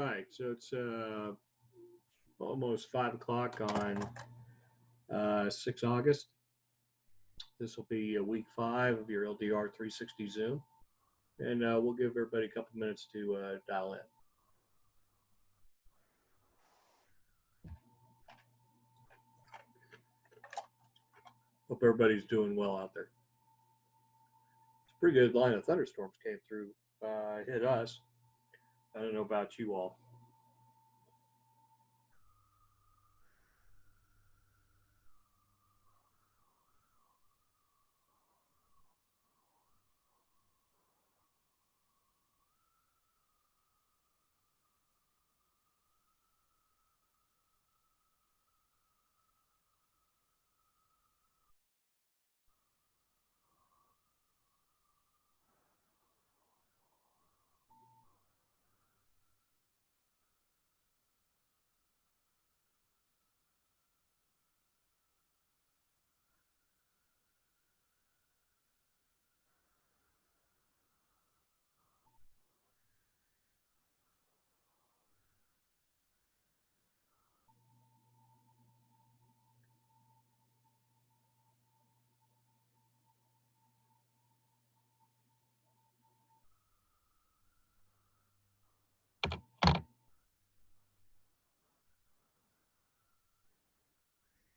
right, so it's almost 5 o'clock on 6 August. This will be week 5 of your LDR 360 Zoom, and we'll give everybody a couple minutes to dial in. Hope everybody's doing well out there. It's a pretty good line of thunderstorms came through, hit us. I don't know about you all.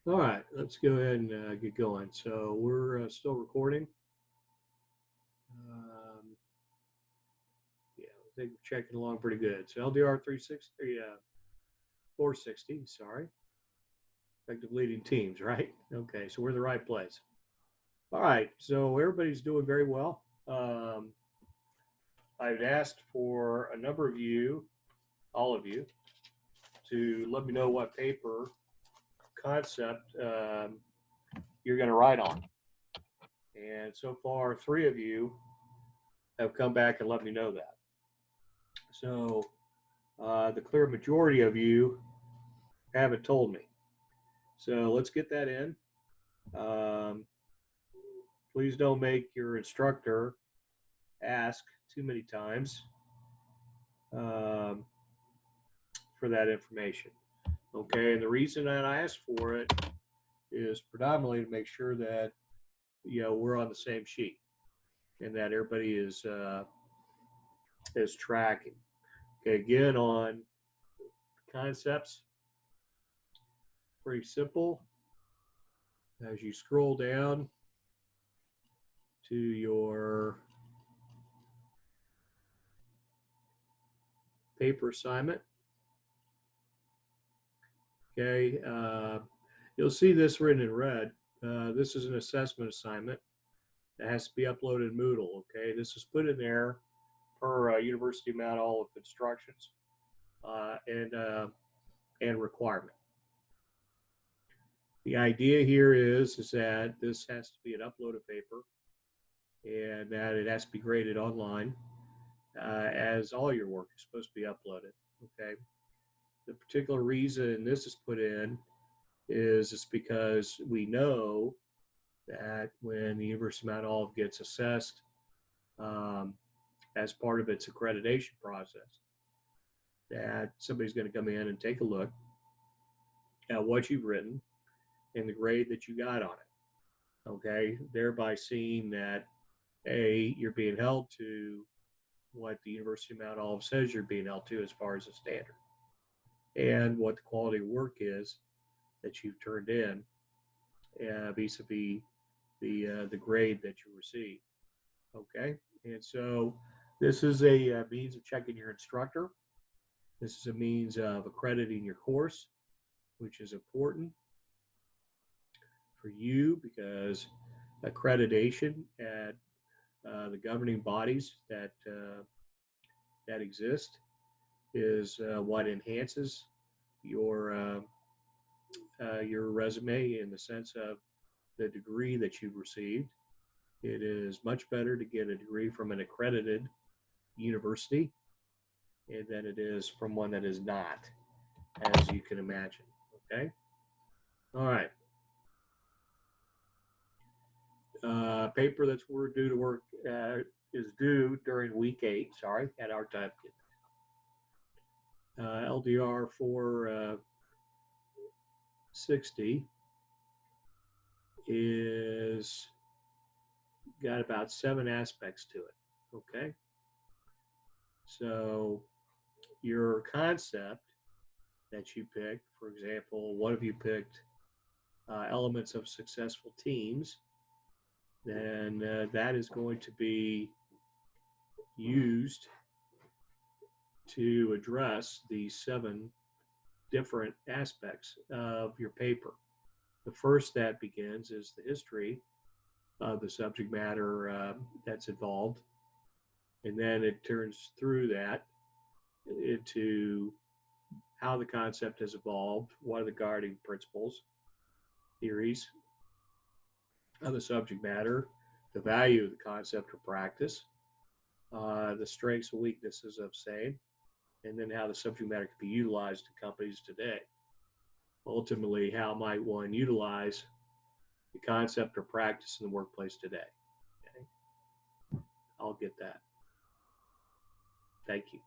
All right, let's go ahead and get going. So we're still recording. Yeah, I think we're checking along pretty good. So LDR 360, 460, sorry. Effective leading teams, right? Okay, so we're in the right place. All right, so everybody's doing very well. I've asked for a number of you, all of you, to let me know what paper concept you're going to write on. And so far, 3 of you have come back and let me know that. So the clear majority of you haven't told me. So let's get that in. Please don't make your instructor ask too many times for that information. Okay, and the reason that I asked for it is predominantly to make sure that we're on the same sheet and that everybody is tracking. Okay, again on concepts, pretty simple. As you scroll down to your paper assignment, okay, you'll see this written in red. This is an assessment assignment that has to be uploaded in Moodle. Okay, this is put in there per University of Mount Olive instructions and requirement. The idea here is that this has to be an uploaded paper and that it has to be graded online as all your work is supposed to be uploaded. Okay. The particular reason this is put in is it's because we know that when the University of Mount Olive gets assessed as part of its accreditation process, that somebody's going to come in and take a look at what you've written and the grade that you got on it. Okay, thereby seeing that A, you're being held to what the University of Mount Olive says you're being held to as far as a standard, and what the quality of work is that you've turned in vis-a-vis the grade that you receive. Okay, and so this is a means of checking your instructor. This is a means of accrediting your course, which is important for you because accreditation at the governing bodies that exist is what enhances your resume in the sense of the degree that you've received. It is much better to get a degree from an accredited university than it is from one that is not, as you can imagine. Okay. All right. Paper that's due to work is due during week 8. Sorry, had our time. LDR 460 is got about 7 aspects to it. Okay, so your concept that you picked, for example, what have you picked? Elements of successful teams, then that is going to be used to address these 7 different aspects of your paper. The first that begins is the history of the subject matter that's involved, and then it turns through that into how the concept has evolved, what are the guiding principles, theories of the subject matter, the value of the concept or practice, the strengths and weaknesses of same, and then how the subject matter can be utilized in companies today. Ultimately, how might one utilize the concept or practice in the workplace today? Okay. I'll get that. Thank you.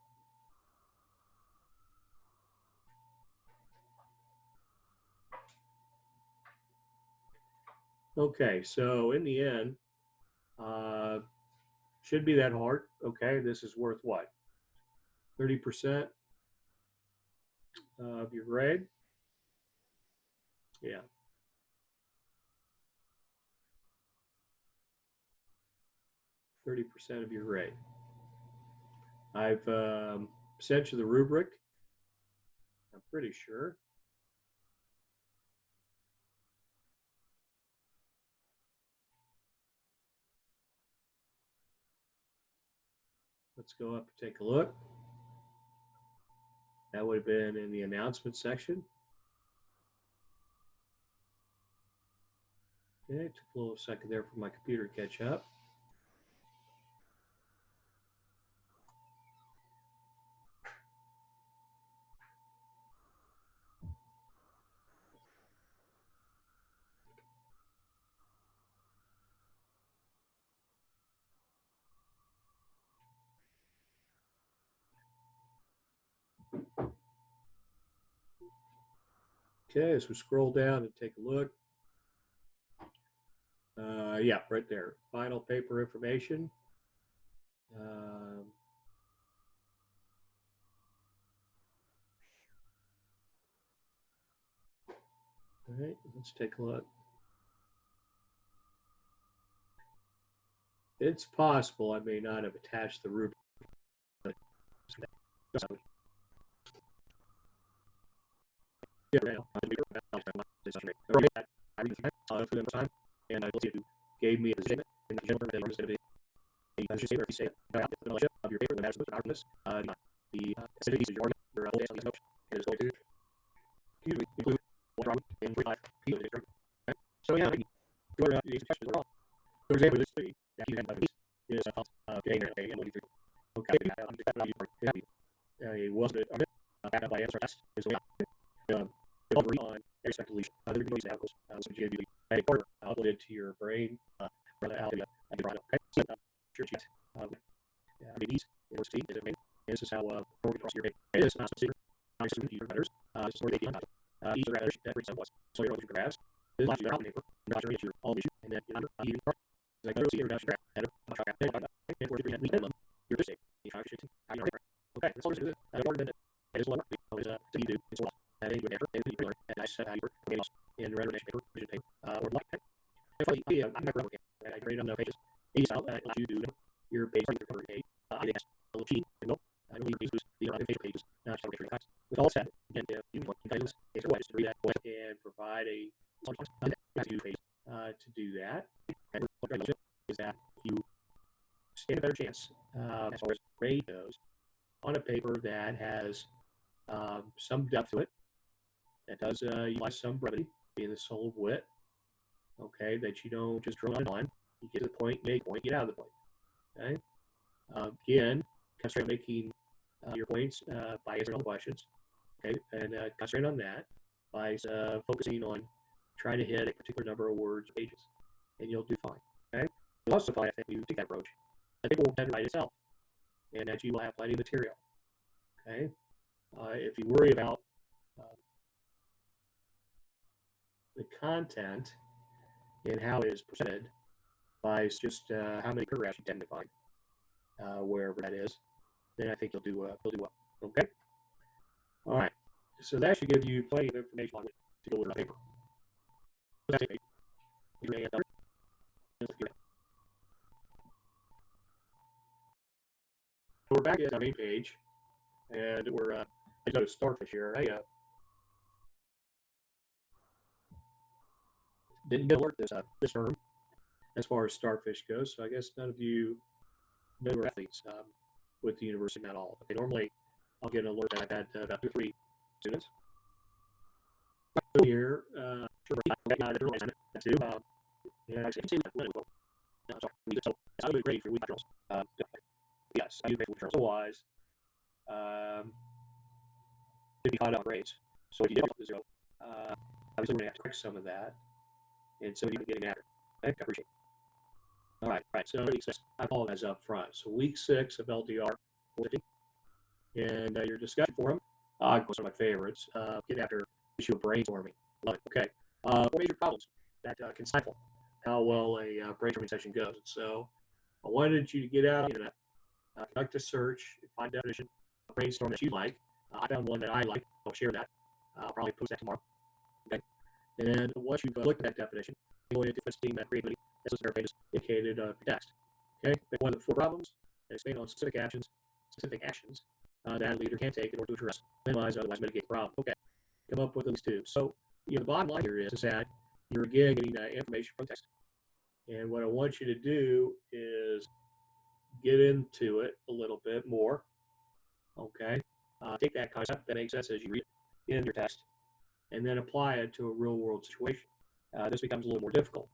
Okay, so in the end, should be that hard. Okay, this is worth what? 30% of your grade? Yeah. %30 of your grade. I've sent you the rubric, I'm pretty sure. Let's go up and take a look. That would have been in the announcement section. Okay, it took a little second there for my computer to catch up. Okay, as we scroll down and take a look, yeah, right there, final paper information. All right, let's take a look. It's possible I may not have attached the rubric. And I gave me a statement in the gentleman that was going to be I should say or say about the knowledge of your paper, the matters of darkness, the acidities of your argument, your old days notes, and is going to include one wrong and 45 people in it. So yeah, your these questions are wrong. For example, this thing that you have is getting there and what you think. Okay, I'm just not happy. It wasn't backed up by answer S is the way they'll agree on expected other degrees of alcohols, so you do a quarter uploaded to your brain, rather out the brought up. Okay, so sure cheat. I mean, these university is it this is how working across your head. It is not so secret. I assume you letters. This is where they get these are rather that reason was. So you're looking for graphs. This is your out paper. Not your issue, all issue, and then you like go see your graph. And for the we minimum, you're just saying you try to shit. Okay, that's all there's to this. I've already been it. It is one work. Is to you do. It's all. And then you enter and you learn. And I said how you work. Okay, in your annotation paper, vision paper, or like. And finally, I'm not going to I grade on the pages. A style that allows you to do your page your cover A. I think that's a little cheap. No, I don't need pages. The other pages. Not just different kinds. With all said, again, you want to guys is to read that and provide a to do that. And what I is that you stand a better chance as far as grade goes on a paper that has some depth to it, that does utilize some brevity, being the soul of wit. Okay, that you don't just drone on. You get to the point, make a point, get out of the point. Okay. Again, concentrate on making your points by answering all the questions. Okay, and concentrate on that by focusing on trying to hit a particular number of words or pages, and you'll do fine. Okay. You'll also find if you take that approach, the paper will tend to write itself, and that you will have plenty of material. Okay. If you worry about the content and how it is presented by just how many paragraphs you tend to find, wherever that is, then I think you'll do well. Okay. All right. So that should give you plenty of information on it to go with the paper. We're back at our main page, and I go to Starfish here. I didn't get alert this term as far as Starfish goes, so I guess none of you know are athletes with the university at all. Okay, normally I'll get an alert that I've had about 2 or 3 students. Here, sure, I didn't realize that too. Yeah, actually, I can see that really well. No, sorry. So I would grade for week journals. Yes, I do grade for week journals. Otherwise, it'd be caught on grades. So if you did the 0, obviously we're going to have to correct some of that, and so you're getting after it. Okay, I appreciate it. All right. So week 6, I apologize up front. So week 6 of LDR 450, and your discussion forum. Of course, one of my favorites. Get after issue of brainstorming. Love it. Okay. 4 major problems that can stifle how well a brainstorming session goes. So I wanted you to get out on the internet, conduct a search, find a definition of brainstorm that you like. I found one that I like. I'll share that. I'll probably post that tomorrow. Okay. And then once you've looked at that definition, go into testing that creativity as a famous indicated text. Okay. Pick one of the 4 problems and expand on specific actions that a leader can take in order to address, minimize, otherwise mitigate the problem. Okay. Come up with at least 2. So the bottom line here is that you're again getting information from text. And what I want you to do is get into it a little bit more. Okay. Take that concept that makes sense as you read it in your text, and then apply it to a real world situation. This becomes a little more difficult.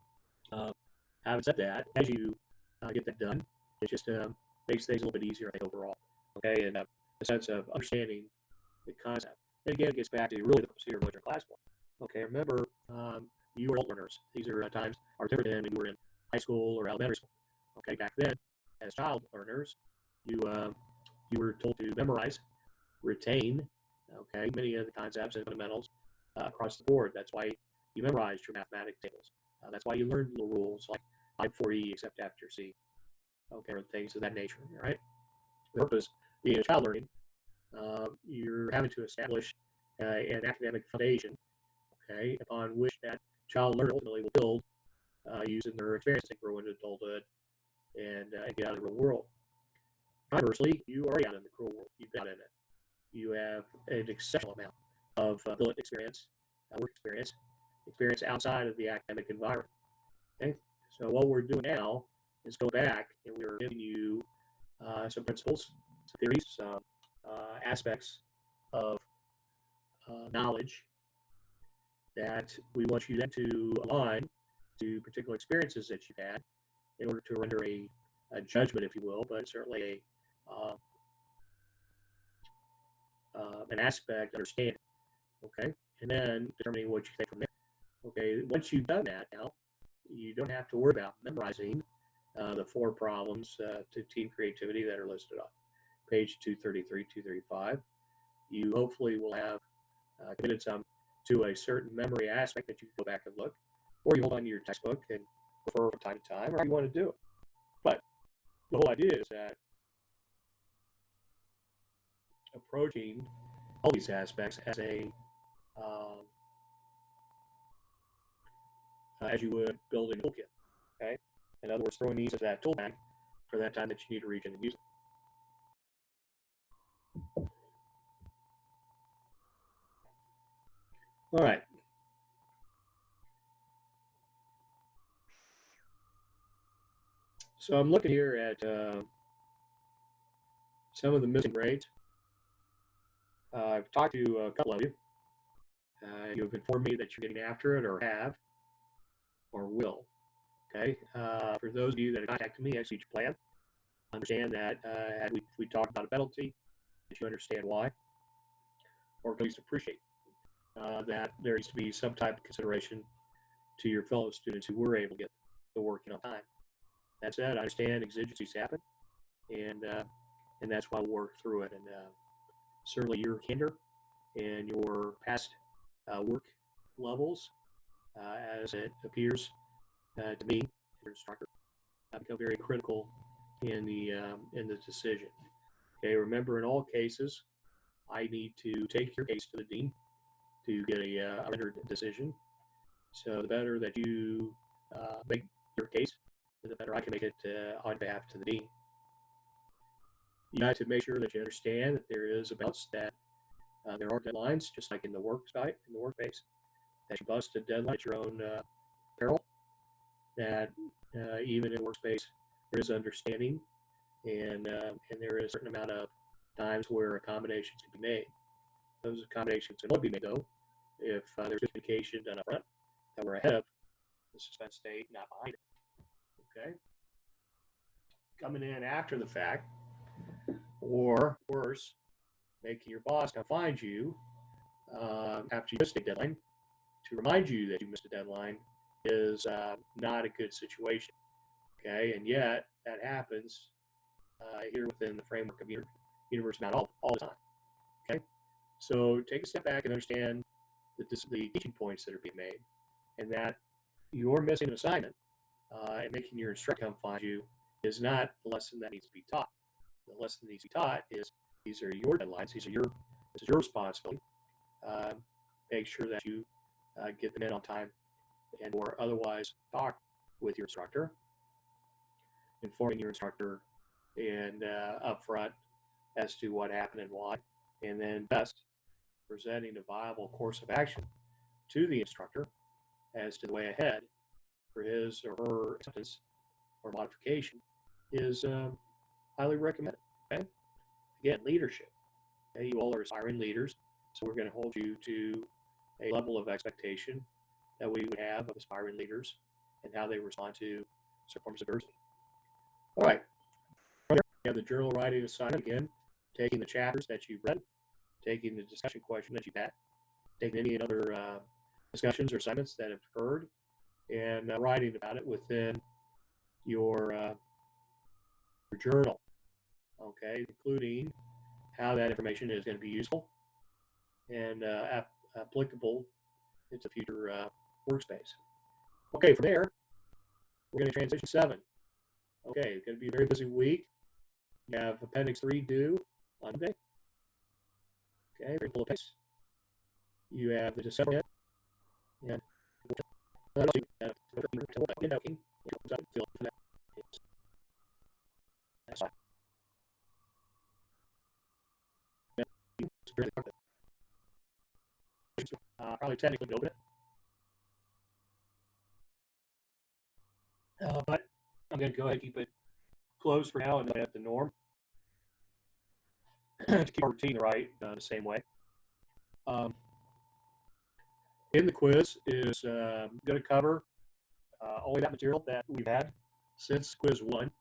Having said that, as you get that done, it just makes things a little bit easier, I think, overall. Okay. And a sense of understanding the concept. And again, it gets back to really the purpose of your class for. Okay. Remember, you are adult learners. These are times are different than when you were in high school or elementary school. Okay. Back then, as child learners, you were told to memorize, retain, okay, many of the concepts and fundamentals across the board. That's why you memorized your mathematics tables. That's why you learned the rules like I before E except after C, okay, or things of that nature. All right. The purpose being a child learning, you're having to establish an academic foundation, okay, upon which that child learner ultimately will build using their experience to grow into adulthood and get out of the real world. Conversely, you are out in the cruel world. You've got in it. You have an exceptional amount of billet experience, work experience outside of the academic environment. Okay, so what we're doing now is go back and we're giving you some principles, some theories, some aspects of knowledge that we want you then to align to particular experiences that you've had in order to render a judgment, if you will, but certainly an aspect understanding. Okay, and then determining what you think from there. Okay, once you've done that, now you don't have to worry about memorizing the 4 problems to team creativity that are listed on page 233, 235. You hopefully will have committed some to a certain memory aspect that you can go back and look, or you hold on to your textbook and refer from time to time, or how you want to do it. But the whole idea is that approaching all these aspects as as you would build a toolkit. Okay, in other words, throwing these as that tool bag for that time that you need to reach in and use it. All right. So I'm looking here at some of the missing grades. I've talked to a couple of you. You've informed me that you're getting after it or have or will. Okay. For those of you that have contacted me, execute your plan. Understand that had we talked about a penalty, that you understand why, or at least appreciate that there needs to be some type of consideration to your fellow students who were able to get the work in on time. That said, I understand exigencies happen, and that's why we'll work through it. And certainly your candor and your past work levels, as it appears to me, your instructor, become very critical in the decision. Okay, remember in all cases, I need to take your case to the dean to get a rendered decision. So the better that you make your case, the better I can make it on behalf to the dean. You have to make sure that you understand that there is a balance, that there are deadlines, just like in the work site, in the workplace, that you bust a deadline at your own peril, that even in workspace there is understanding, and there is a certain amount of times where accommodations can be made. Those accommodations can only be made, though, if there's communication done up front, that we're ahead of the suspense state, not behind it. Okay? Coming in after the fact, or worse, making your boss come find you after you missed a deadline to remind you that you missed a deadline is not a good situation. Okay? And yet, that happens here within the framework of universe, not all the time. Okay? So take a step back and understand the teaching points that are being made, and that you're missing an assignment and making your instructor come find you is not the lesson that needs to be taught. The lesson that needs to be taught is these are your deadlines, this is your responsibility. Make sure that you get them in on time, and or otherwise talk with your instructor, informing your instructor and upfront as to what happened and why, and then best presenting a viable course of action to the instructor as to the way ahead for his or her acceptance or modification is highly recommended. Okay? Again, leadership. Okay? You all are aspiring leaders, so we're going to hold you to a level of expectation that we would have of aspiring leaders and how they respond to certain forms of adversity. All right. From there, we have the journal writing assignment again, taking the chapters that you've read, taking the discussion question that you've had, taking any other discussions or assignments that have occurred, and writing about it within your journal, okay, including how that information is going to be useful and applicable into future workspace. Okay, from there, we're going to transition 7. Okay, it's going to be a very busy week. You have Appendix 3 due on Monday. Okay, very full of pace. You have the December hit, and probably technically open it, but I'm going to go ahead and keep it closed for now and let the norm to keep our routine the same way. In the quiz is going to cover only that material that we've had since quiz 1.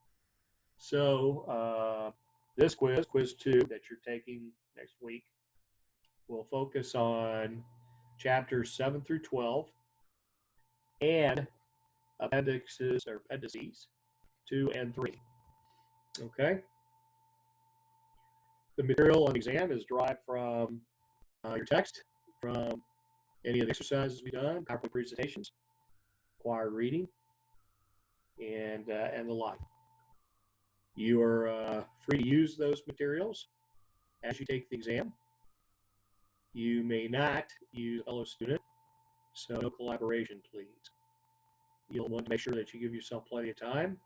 So this quiz 2 that you're taking next week, will focus on chapters 7 through 12 and appendices 2 and 3. Okay? The material on the exam is derived from your text, from any of the exercises we've done, PowerPoint presentations, required reading, and the like. You are free to use those materials as you take the exam. You may not use a fellow student, so no collaboration, please. You'll want to make sure that you give yourself plenty of time.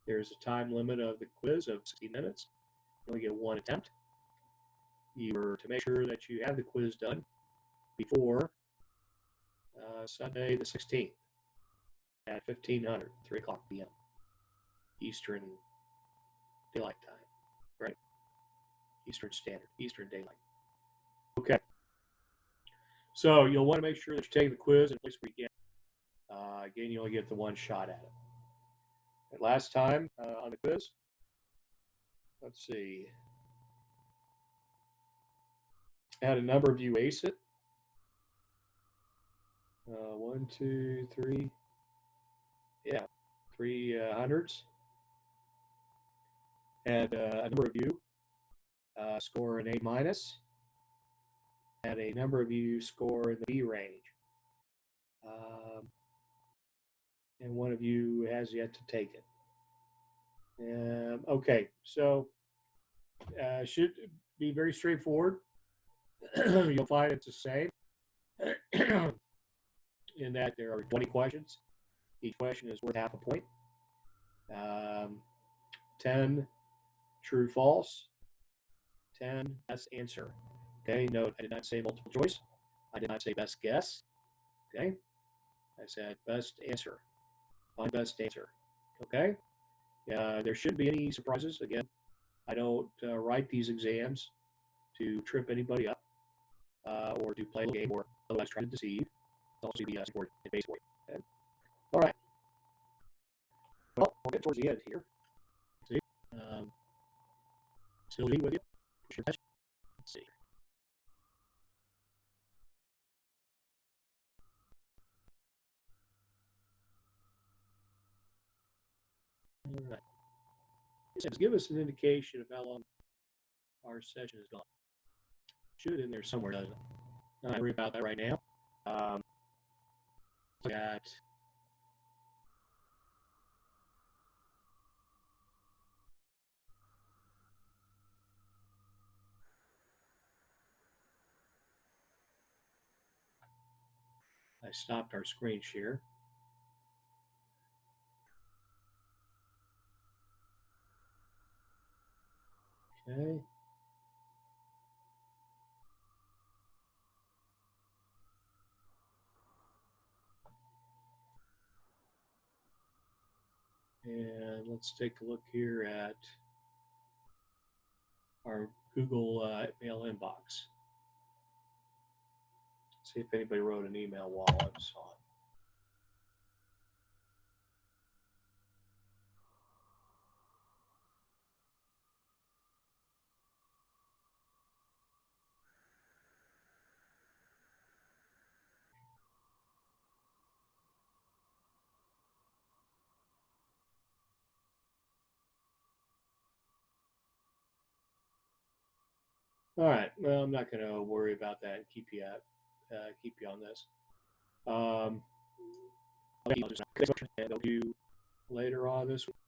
There's a time limit of the quiz of 60 minutes. You only get one attempt. You are to make sure that you have the quiz done before Sunday the 16th at 1500, 3 o'clock p.m. Eastern Daylight Time, right? Eastern Standard, Eastern Daylight. Okay. So you'll want to make sure that you take the quiz in a place where you get. Again, you only get the one shot at it. And last time on the quiz, let's see. I had a number of you ace it. 1, 2, 3. Yeah, 3 hundreds. And a number of you score an A minus, and a number of you score in the B range. And one of you has yet to take it. Okay, so should be very straightforward. You'll find it's the same in that there are 20 questions. Each question is worth half a point. 10 true, false, 10 best answer. Okay, note I did not say multiple choice. I did not say best guess. Okay, I said best answer. Find best answer. Okay, there shouldn't be any surprises. Again, I don't write these exams to trip anybody up or to play a game or otherwise try to deceive. It's also the support and base for you. Okay? All right. Well, we're getting towards the end here. See, still meeting with you. Push your attention. Let's see. All right. Give us an indication of how long our session has gone. Should in there somewhere, doesn't it? Not worry about that right now. Got I stopped our screen share. Okay. And let's take a look here at our Google mail inbox. See if anybody wrote an email while I was on. All right. Well, I'm not going to worry about that and keep you on this. I'll just and I'll do later on this week.